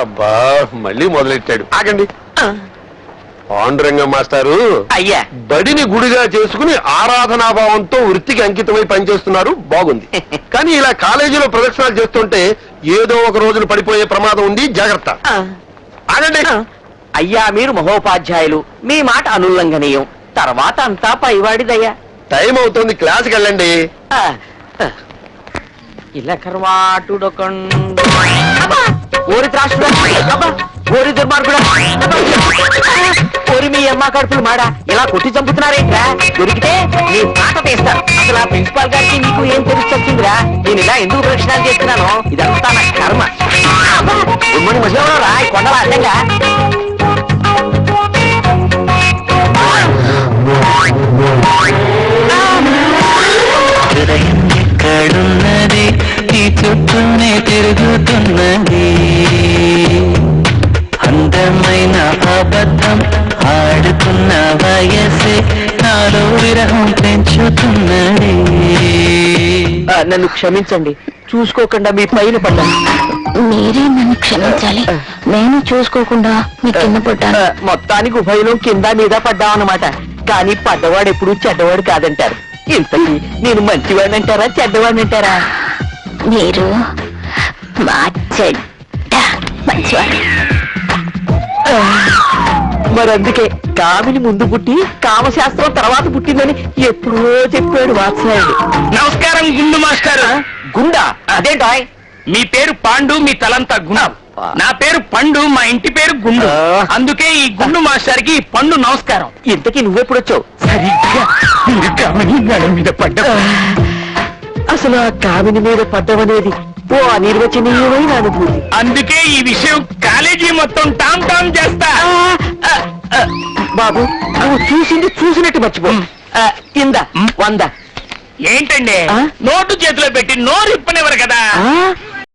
అబ్బా మళ్ళీ మొదలెట్టాడు. ఆగండి. పాండురంగ మాస్టారు అయ్యా బడిని గుడిగా చేసుకుని ఆరాధనాభావంతో వృత్తికి అంకితమై పనిచేస్తున్నారు, బాగుంది. కానీ ఇలా కాలేజీలో ప్రదర్శనలు చేస్తుంటే ఏదో ఒక రోజున పడిపోయే ప్రమాదం ఉంది, జాగ్రత్త. ఆగండి. అయ్యా మీరు మహోపాధ్యాయులు, మీ మాట అనుల్లంఘనీయం. తర్వాత అంతా పైవాడిదయ్యా. టైం అవుతుంది, క్లాస్కి వెళ్ళండి. ఇలా కర్వాటుడొకండు ఓరి త్రాసుడా, ఓరి దుర్మార్గుడా, ఓరి మీ అమ్మ కడుపులు మాడా, ఇలా కొట్టి చంపుతున్నారేంట్రా? దొరికితే నీ మాట తీస్తారు. అసలు ఆ ప్రిన్సిపాల్ గారికి నీకు ఏం తెలిసి వచ్చిందిరా? నేను ఇలా ఎందుకు ప్రశ్నలు చేస్తున్నాను? ఇదంతా నా కర్మ. ఉమ్మడి మధ్యలో రా కొండల అడ్డంగా. ఎక్కడున్నది ఈ చుట్టూనే తిరుగుతున్నది, అందమైన అబద్ధం ఆడుతున్న వయసే నాలో విరహం పెంచుతున్నది. నన్ను క్షమించండి, చూసుకోకుండా మీ పైన పడ్డాను. మీరే నన్ను క్షమించాలి, నేను చూసుకోకుండా మీ కింద పడ్డాను. మొత్తానికి ఉభయలో కింద మీద పడ్డామన్నమాట. కానీ పడ్డవాడు ఎప్పుడు చెడ్డవాడు కాదంటారు. ఇంతకీ నేను మంచివాడినంటారా చెడ్డవాడినంటారా? మీరు మా చెడ్డ మంచివాడు. మరందుకే కామిని ముందు పుట్టి కామశాస్త్రం తర్వాత పుట్టిందని ఎప్పుడో చెప్పాడు వాత్సాయుడు. నమస్కారం గుండు మాస్టర్. గుండా అదేంటా? మీ పేరు పాండు, మీ తలంతా గుండు. నా పేరు పండు, మా ఇంటి పేరు గుండు. అందుకే ఈ గుండు మాస్టర్ కి పండు నమస్కారం. ఇంతకీ నువ్వెప్పుడొచ్చావు? సరిగ్గా మీరు కామని నడ మీద పడ్డా. అసలు ఆ కామిని మీద పడ్డమనేది ఓ అనిర్వచనీయమైన అనుభూతి. అందుకే ఈ విషయం కాలేజీ మొత్తం టామ్ టామ్ చేస్తా. బాబు నువ్వు చూసింది చూసినట్టు మర్చిపో. ఇందా 100. ఏంటండి నోటు చేతిలో పెట్టి నోరు ఇప్పనివ్వరు కదా.